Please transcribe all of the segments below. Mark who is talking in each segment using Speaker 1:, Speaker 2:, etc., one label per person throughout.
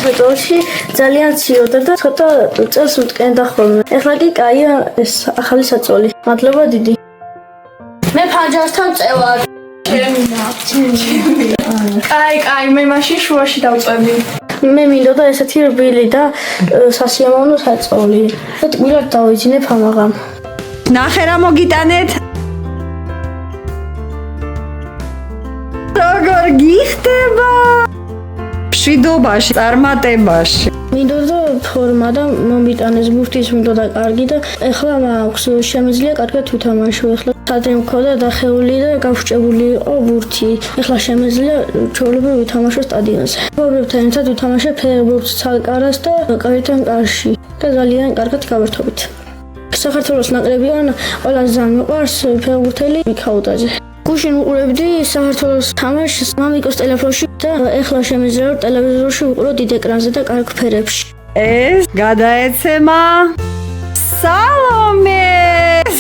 Speaker 1: საფუძველში ძალიან ციოდა და ცოტა წელს უტკენდა ხოლმე. ეხლა კი კაია ეს ახალი საწოლი. მადლობა დიდი. მე ფანჯარასთან წევარ.
Speaker 2: კაი, მე მაშინ შუაში დავწვევი.
Speaker 1: მე მინდოდა ესეთი რბილი და სასიამოვნო საწოლი. და ტკბილად დავიძინებ ამაღამ.
Speaker 3: ნახე რა მოგიტანეთ? როგორ გიხდება? მშვიდობაში, წარმატებაში.
Speaker 1: მინდოდა ფორმა და მომიტანეს ბურთის მინდოდა კარგი და ეხლა მაქვს შემიძლია კარგად ვითამაშო. ეხლა სადრე მქონდა დახეული და გავშჭებული იყო ბურთი. ეხლა შემიძლია ჩვეულებრივ ვითამაშო სტადიონზე. მეგობრებთან ერთად ვითამაშე ფეხბურთს ცალკარას და კაირთან კარში და ძალიან კარგად გავერთობით. საქართველოს ნაკრებიდან ყველაზე მიყვარს ფეხბურთელი მიქაუტაძე. გუშინ ვუყურებდი საქართველოს თამაშს მამიკოს ტელეფონში და ეხლა შემიძლია რომ ტელევიზორში ვუყურო დიდ ეკრანზე და კარგ ფერებში.
Speaker 3: ეს გადაეცემა სალომეს.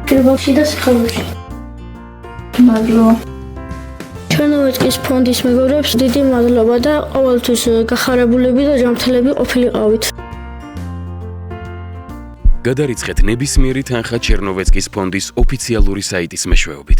Speaker 1: ფირბავში და სიხალოში.
Speaker 2: მადლობა.
Speaker 1: ჩერნოვეცკის ფონდის მეგობრებს დიდი მადლობა და ყოველთვის გახარებულები და ჯანმრთელები ყოფილიყავით.
Speaker 4: გადარიცხეთ ნებისმიერი თანხა ჩერნოვეცკის ფონდის ოფიციალური საიტის მეშვეობით.